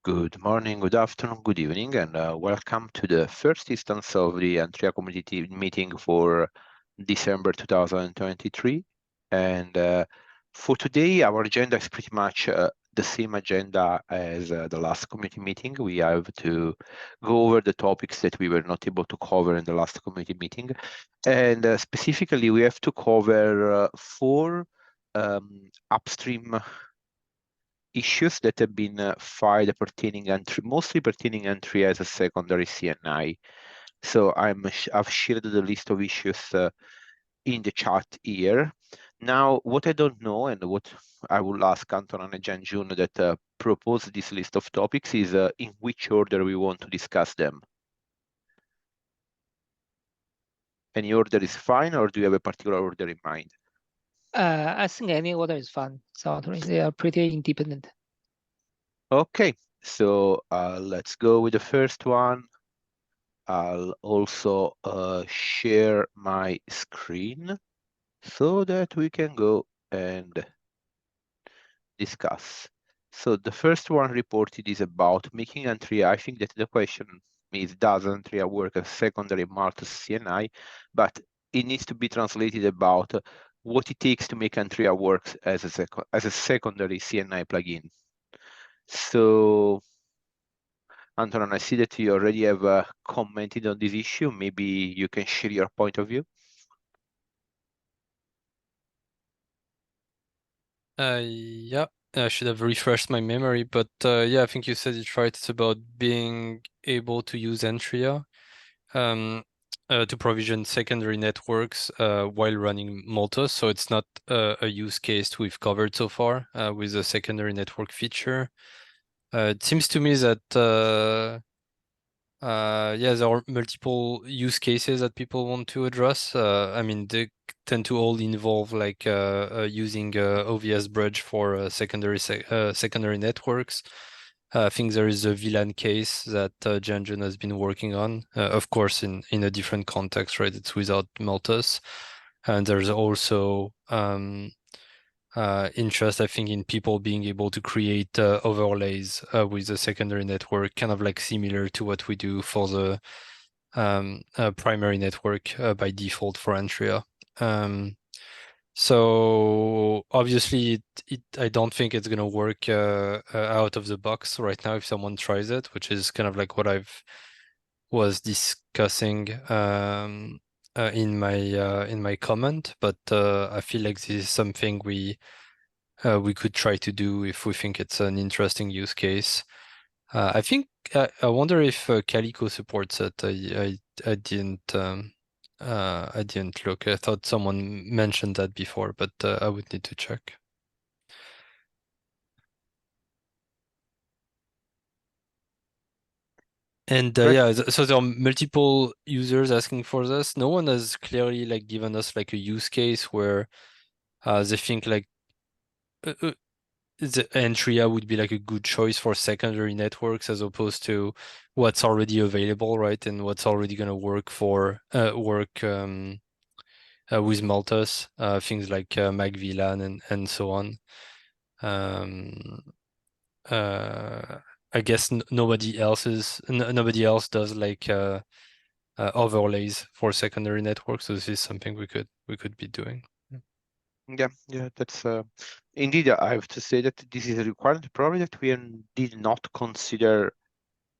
Good morning, good afternoon, good evening, and welcome to the first instance of the Antrea community meeting for December 2023. And for today, our agenda is pretty much the same agenda as the last community meeting. We have to go over the topics that we were not able to cover in the last community meeting. And specifically, we have to cover four upstream issues that have been filed pertaining mostly pertaining Antrea as a secondary CNI. So I've shared the list of issues in the chat here. Now, what I don't know and what I will ask Anton and Jan June that proposed this list of topics is in which order we want to discuss them. Any order is fine, or do you have a particular order in mind? I think any order is fine. So they are pretty independent. Okay, so let's go with the first one. I'll also share my screen so that we can go and discuss. So the first one reported is about making Antrea. I think that the question is, does Antrea work as secondary Malthus CNI? But it needs to be translated about what it takes to make Antrea work as a secondary CNI plugin. So Anton, I see that you already have commented on this issue. Maybe you can share your point of view. Yeah, I should have refreshed my memory, but yeah, I think you said it right. It's about being able to use Antrea to provision secondary networks while running Malthus. So it's not a use case we've covered so far with the secondary network feature. It seems to me that yeah, there are multiple use cases that people want to address. I mean, they tend to all involve like using OVS bridge for secondary networks. I think there is a VLAN case that Janjun has been working on, of course, in a different context, right? It's without Malthus. And there's also interest, I think, in people being able to create overlays with the secondary network, kind of like similar to what we do for the primary network by default for Antrea. So obviously, I don't think it's going to work out of the box right now if someone tries it, which is kind of like what I've was discussing in my comment. But I feel like this is something we could try to do if we think it's an interesting use case. I think I wonder if Calico supports it. I didn't look. I thought someone mentioned that before, but I would need to check. And yeah, so there are multiple users asking for this. No one has clearly like given us like a use case where they think like the Antrea would be like a good choice for secondary networks as opposed to what's already available, right? And what's already going to work for with Malthus, things like MacVLAN and so on. I guess nobody else does like overlays for secondary networks, so this is something we could be doing. Yeah, that's indeed. I have to say that this is a requirement probably that we did not consider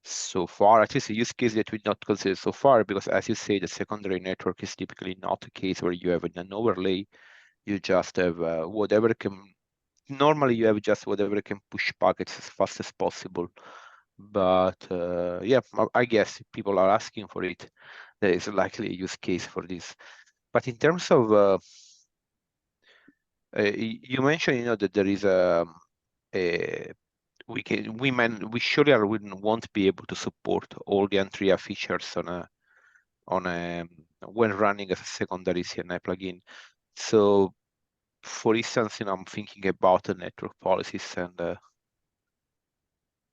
so far, at least a use case that we did not consider so far, because as you say, the secondary network is typically not a case where you have an overlay. You just have whatever can. Normally, you have just whatever can push packets as fast as possible. But yeah, I guess if people are asking for it, there is likely a use case for this. But in terms of you mentioned, that there is we surely won't be able to support all the Antrea features on a when running as a secondary CNI plugin. So, for instance, I'm thinking about the network policies and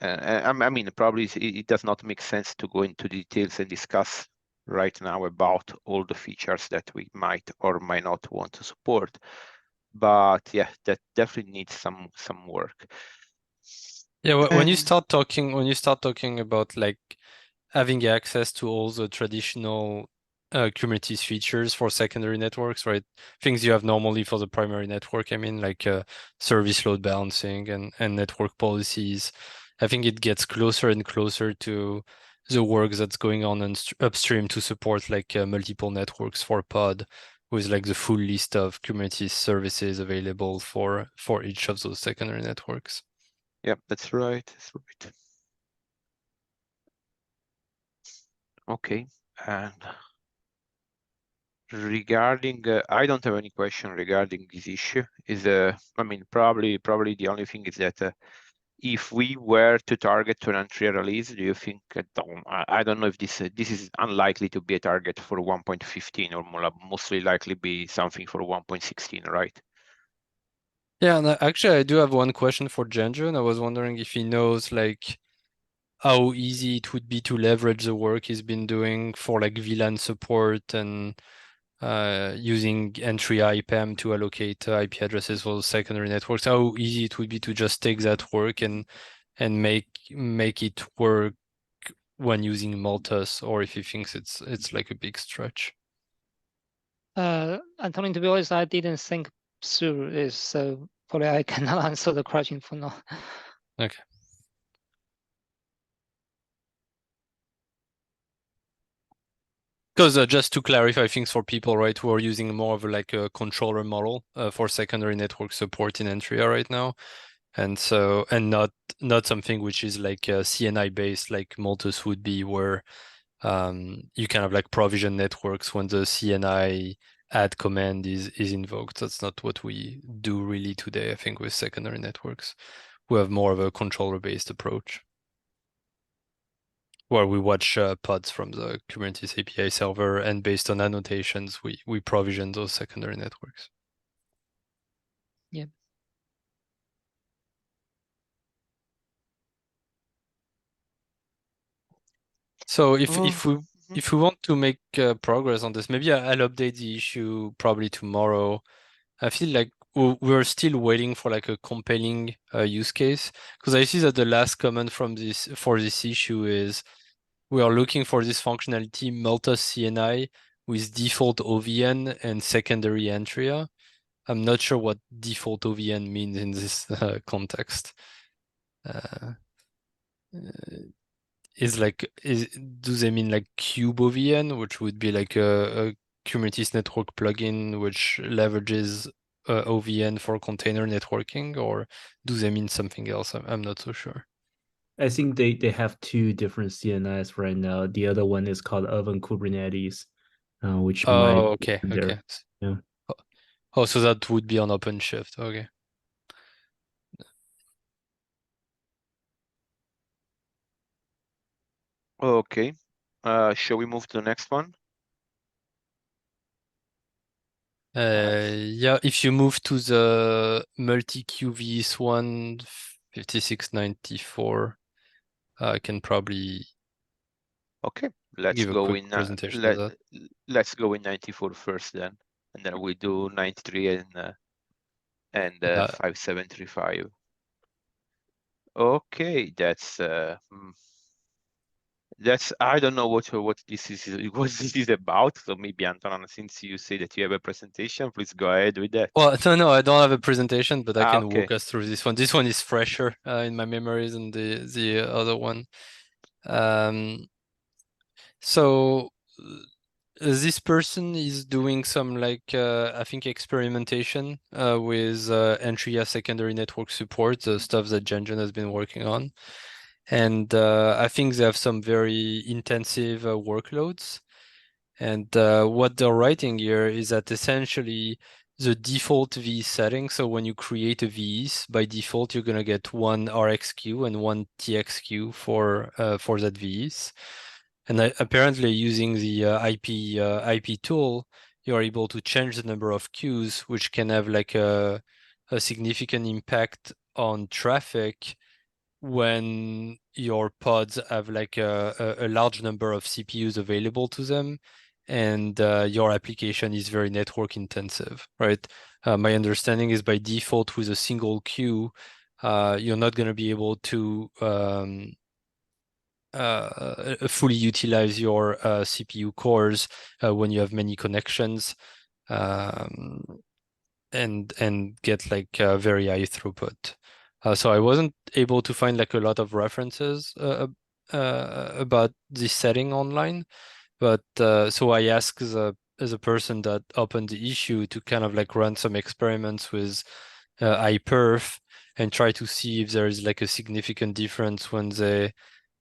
I mean, probably it does not make sense to go into details and discuss right now about all the features that we might or might not want to support. But yeah, that definitely needs some work. Yeah, when you And start talking about like having access to all the traditional Kubernetes features for secondary networks, right? Things you have normally for the primary network, I mean, like service load balancing and network policies. I think it gets closer and closer to the work that's going on upstream to support like multiple networks for pod with like the full list of Kubernetes services available for each of those secondary networks. yeah, that's right. That's right. Okay. And regarding, I don't have any question regarding this issue. Is I mean, probably the only thing is that if we were to target to an Antrea release, do you think? I don't know if this is unlikely to be a target for 1.15, or mostly likely be something for 1.16, right? Yeah, and actually I do have one question for Genjo, and I was wondering if he knows like how easy it would be to leverage the work he's been doing for like VLAN support and using Antrea IPAM to allocate IP addresses for secondary networks. How easy it would be to just take that work and make it work when using Multus, or if he thinks it's like a big stretch. Anthony, to be honest, I didn't think through this, so probably I cannot answer the question for now. Okay. Because just to clarify things for people, right, who are using more of like a controller model for secondary network support in Antrea right now, and so not something which is like CNI based like Multus would be, where you kind of like provision networks when the CNI add command is invoked. That's not what we do really today, I think, with secondary networks. We have more of a controller based approach, where we watch pods from the Kubernetes API server, and based on annotations, we provision those secondary networks. Yeah. So Oh, if we want to make progress on this, maybe I'll update the issue probably tomorrow. I feel like we're still waiting for like a compelling use case, because I see that the last comment from this issue is we are looking for this functionality Multus CNI with default OVN and secondary Antrea. I'm not sure what default OVN means in this context. Uh, do they mean like cube OVN, which would be like a Kubernetes network plugin which leverages OVN for container networking, or do they mean something else? I'm not so sure. I think they have two different CNIs right now. The other one is called Oven Kubernetes, which might Oh, okay, be there. okay. Yeah. Oh, so that would be on OpenShift. Okay. okay. Shall we move to the next one? Yeah, if you move to the multi-queue VS1 5694, I can probably Okay, let's give a go quick in. presentation of that. Let's go in 94 first, then, and then we do 93 and Yeah. 5735. Okay, that's I don't know what this is what this is about. So maybe Anton, since you say that you have a presentation, please go ahead with that. Well, no, I don't have a presentation, but I can Okay. walk us through this one. This one is fresher in my memories than the other one. So this person is doing some like I think experimentation with Antrea secondary network support, the stuff that Genjen has been working on. And I think they have some very intensive workloads. And what they're writing here is that essentially the default V setting, so when you create a VEs, by default, you're going to get one RxQ and one TXQ for that VEs. And apparently using the IP tool, you're able to change the number of queues, which can have like a significant impact on traffic when your pods have like a large number of CPUs available to them, and your application is very network intensive, right? My understanding is by default with a single queue, you're not going to be able to fully utilize your CPU cores when you have many connections, and get like very high throughput. So I wasn't able to find like a lot of references about this setting online, but so I asked the person that opened the issue to kind of like run some experiments with iPerf and try to see if there is like a significant difference when they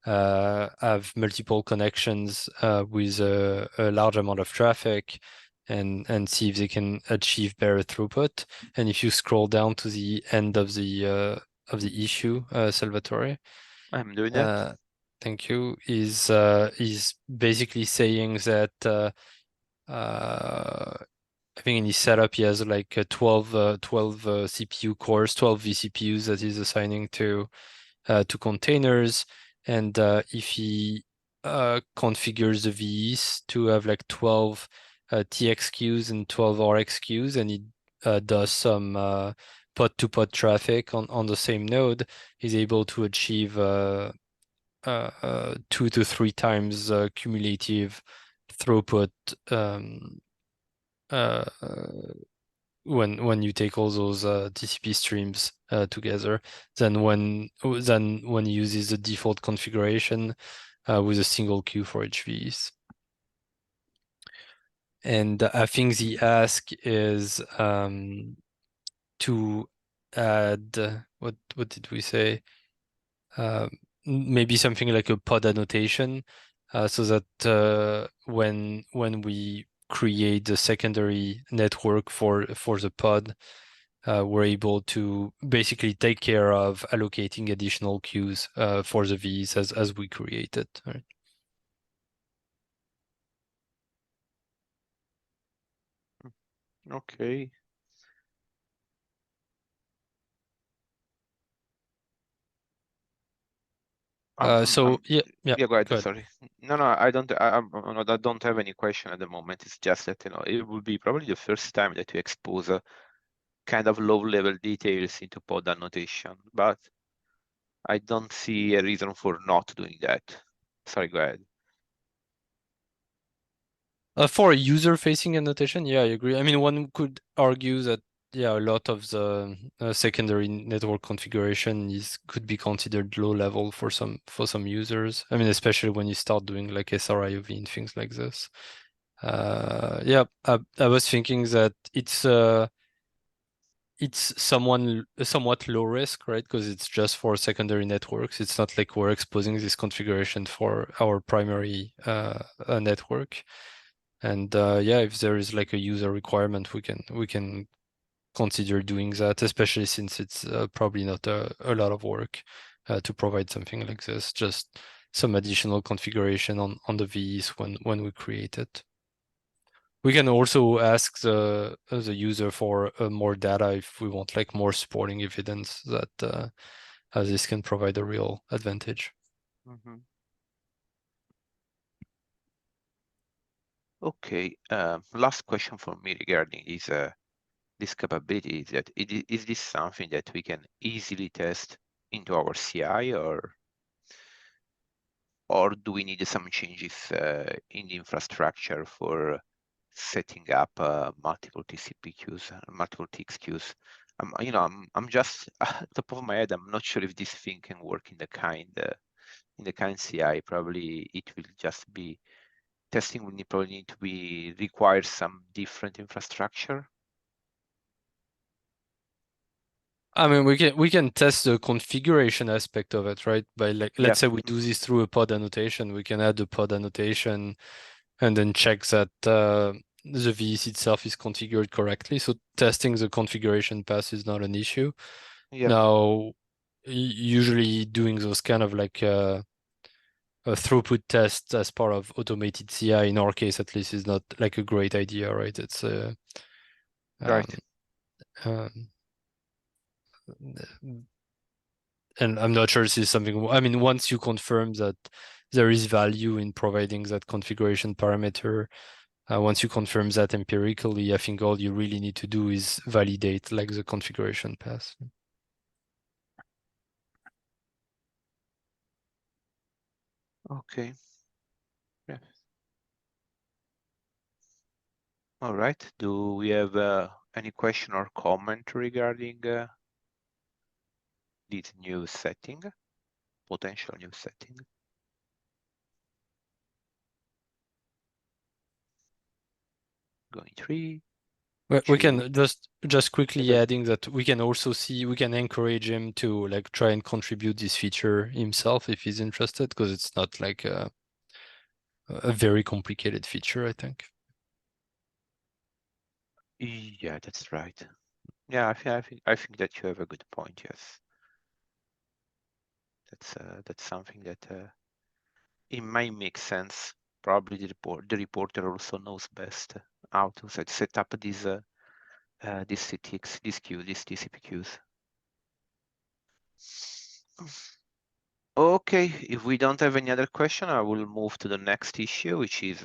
have multiple connections with a large amount of traffic, and see if they can achieve better throughput. And if you scroll down to the end of the issue, Salvatore, I'm doing that. thank you, is basically saying that I think in his setup he has like 12 CPU cores, 12 vCPUs that he's assigning to containers, and if he configures the VEs to have like 12 TX queues and 12 RX queues, and he does some pod-to-pod traffic on the same node, he's able to achieve 2 to 3 times cumulative throughput when you take all those TCP streams together than when he uses the default configuration with a single queue for HVs. And I think the ask is to add, what did we say? Maybe something like a pod annotation, so that when we create the secondary network for the pod, we're able to basically take care of allocating additional queues for the Vs as we create it. Right? Okay. Yeah, Go ahead. go ahead. Sorry. No, I don't. I don't have any question at the moment. It's just that it will be probably the first time that you expose a kind of low-level details into pod annotation, but I don't see a reason for not doing that. Sorry, go ahead. For a user-facing annotation, yeah, I agree. I mean, one could argue that a lot of the secondary network configuration could be considered low level for some users. I mean, especially when you start doing like SRIOV and things like this. I was thinking that it's somewhat low risk, right? Because it's just for secondary networks. It's not like we're exposing this configuration for our primary network. And if there is like a user requirement, we can consider doing that, especially since it's probably not a lot of work to provide something like this, just some additional configuration on the VEs when we create it. We can also ask the user for more data if we want like more supporting evidence that this can provide a real advantage. Mm-hmm. Okay. Last question for me regarding this capability is that is this something that we can easily test into our CI, or do we need some changes in the infrastructure for setting up multiple TCP queues, multiple TX queues? I'm just top of my head. I'm not sure if this thing can work in the kind CI. Probably it will just be testing. Will probably need to be require some different infrastructure. I mean, we can test the configuration aspect of it, right? By like, let's say we do this through a pod annotation, we can add the pod annotation and then check that the VEC itself is configured correctly. So testing the configuration path is not an issue. Yeah. Now, usually doing those kind of like a throughput test as part of automated CI, in our case at least, is not like a great idea, right? It's Right. And I'm not sure this is something, I mean, once you confirm that there is value in providing that configuration parameter, once you confirm that empirically, I think all you really need to do is validate like the configuration path. Okay. Yeah. All right. Do we have any question or comment regarding this new setting, potential new setting? Going 3. We 2. can just quickly Okay. adding that we can also see, we can encourage him to like try and contribute this feature himself if he's interested, because it's not like a very complicated feature, I think. Yeah, that's right. Yeah, I think that you have a good point. Yes, that's something that it might make sense. Probably the reporter also knows best how to set up these CTX, these queues, these TCP queues. Okay, if we don't have any other question, I will move to the next issue, which is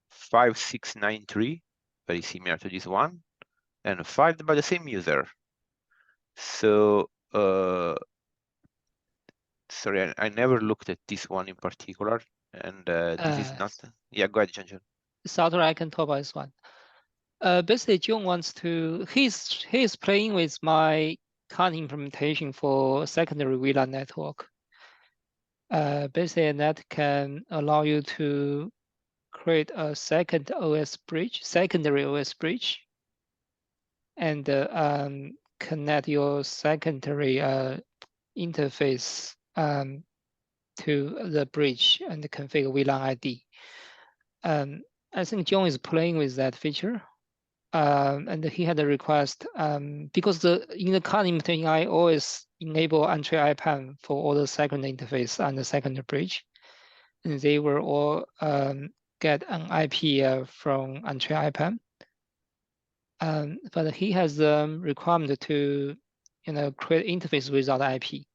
5693, very similar to this one, and filed by the same user. So, sorry, I never looked at this one in particular, and this is not. Yeah, go ahead, Janjan. Sauter, I can talk about this one. Basically, John wants to. He's playing with my current implementation for secondary VLAN network. Basically, that can allow you to create a secondary OS bridge, and connect your secondary interface to the bridge and configure VLAN ID. I think John is playing with that feature. And he had a request because in the current implementation, I always enable Antrea IPAM for all the secondary interface and the secondary bridge, and they will all get an IP from Antrea IPAM. But he has the requirement to, create interface without IP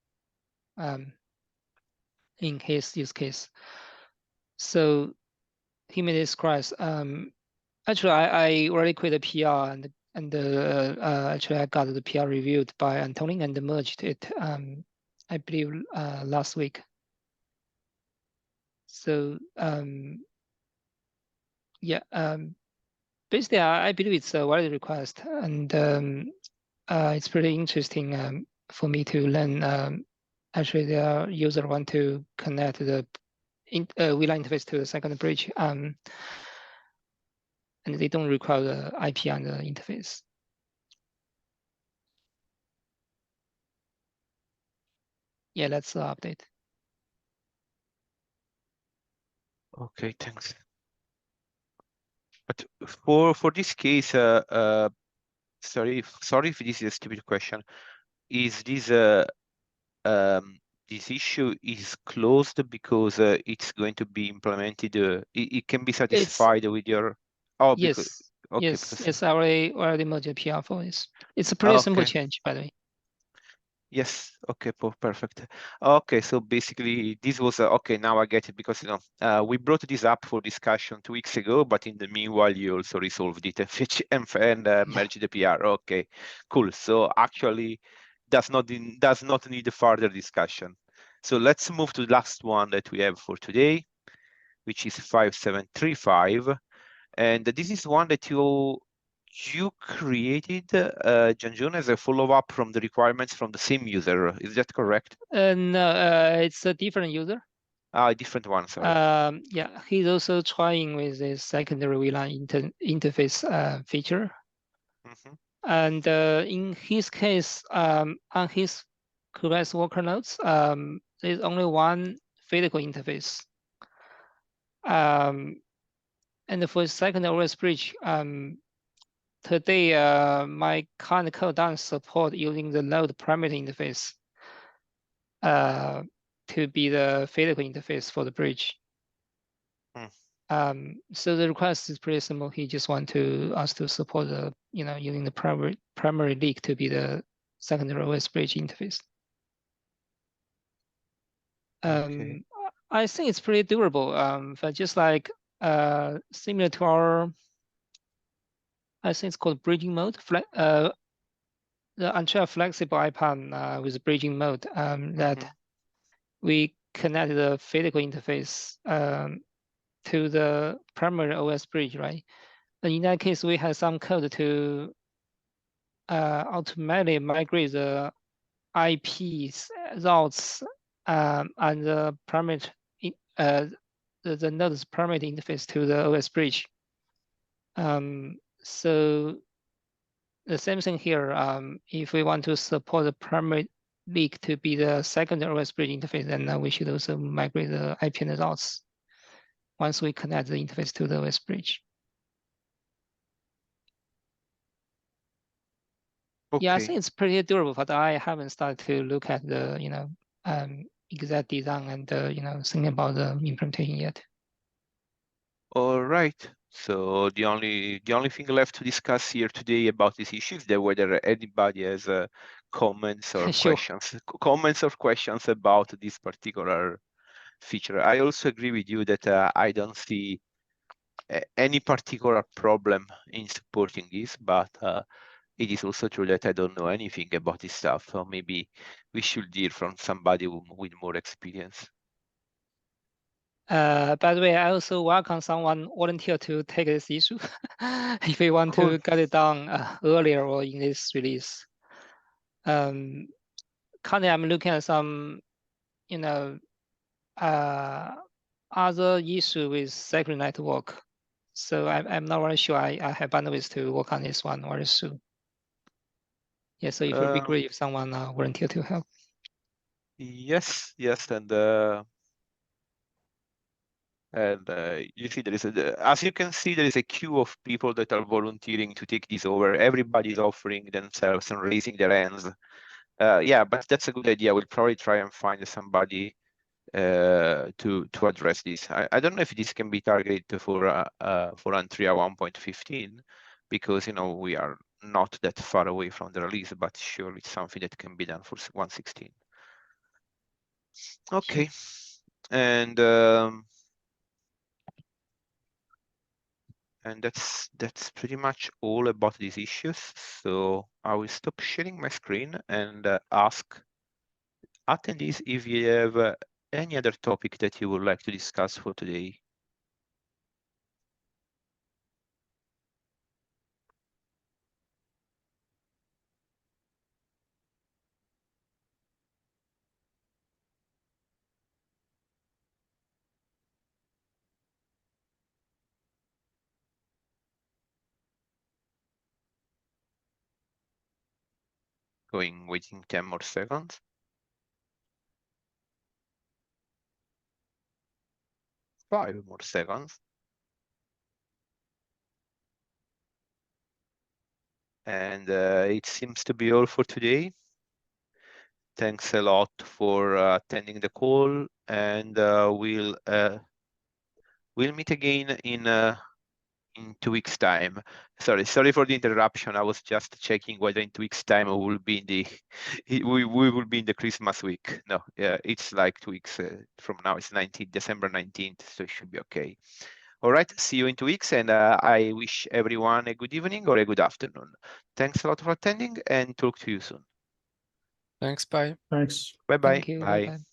in his use case. So he made this request. Actually, I already created a PR and actually I got the PR reviewed by Antony and merged it, I believe last week. So yeah, basically I believe it's a valid request, and it's pretty interesting for me to learn. Actually, the user want to connect the VLAN interface to the second bridge, and they don't require the IP on the interface. Yeah, that's the update. Okay, thanks. But for this case, sorry if this is a stupid question. Is this this issue is closed because it's going to be implemented? It can be satisfied with your. Oh, because Yes, okay, yes, because yes. I already merged the PR for this. It's a pretty simple okay. change, by the way. Yes. Okay. Perfect. Okay. So basically, this was okay. Now I get it, because we brought this up for discussion 2 weeks ago, but in the meanwhile, you also resolved it and merged the PR. Okay. Cool. So actually, does not need further discussion. So let's move to the last one that we have for today, which is 5735, and this is one that you created, Janjun, as a follow-up from the requirements from the same user. Is that correct? No, it's a different user. A different one, sorry. Yeah, he's also trying with this secondary VLAN interface feature. Mm-hmm. And in his case, on his Kubernetes worker nodes, there's only one physical interface. And for secondary OS bridge, today, my current code doesn't support using the node parameter interface to be the physical interface for the bridge. So the request is pretty simple. He just wants us to support the, using the primary leak to be the secondary OS bridge interface. Okay. I think it's pretty durable. But just like similar to our, I think it's called bridging mode. The Antrea flexible IPAM with bridging mode that we connect the physical interface to the primary OS bridge, right? And in that case, we have some code to automatically migrate the IPs routes and the parameter the node's parameter interface to the OS bridge. So the same thing here. If we want to support the primary leak to be the secondary OS bridge interface, then we should also migrate the IP and routes once we connect the interface to the OS bridge. Okay. Yeah, I think it's pretty durable, but I haven't started to look at the exact design and thinking about the implementation yet. All right. So the only thing left to discuss here today about this issue is that whether anybody has comments or Sure. questions about this particular feature. I also agree with you that I don't see any particular problem in supporting this, but it is also true that I don't know anything about this stuff. So maybe we should hear from somebody with more experience. By the way, I also welcome someone volunteer to take this issue if we want to get it done earlier or in this release. Currently, I'm looking at some, other issue with secret network. So I'm not really sure I have bandwidth to work on this one very soon. Yeah, so it would be great if someone volunteer to help. Yes, and you see there is as you can see, there is a queue of people that are volunteering to take this over. Everybody's offering themselves and raising their hands. Yeah, but that's a good idea. We'll probably try and find somebody to address this. I don't know if this can be targeted for Antrea 1.15 because we are not that far away from the release, but surely it's something that can be done for 1.16. Okay, and that's pretty much all about these issues. So I will stop sharing my screen and ask attendees if you have any other topic that you would like to discuss for today. Waiting 10 more seconds. 5 more seconds. And it seems to be all for today. Thanks a lot for attending the call, and we'll meet again in 2 weeks' time. Sorry for the interruption. I was just checking whether in 2 weeks' time we will be in the we will be in the Christmas week. No, yeah, it's like 2 weeks from now. It's December 19th, so it should be okay. All right, see you in 2 weeks, and I wish everyone a good evening or a good afternoon. Thanks a lot for attending, and talk to you soon. Thanks, bye. Thanks. Bye-bye. Thank you. Bye. Bye-bye.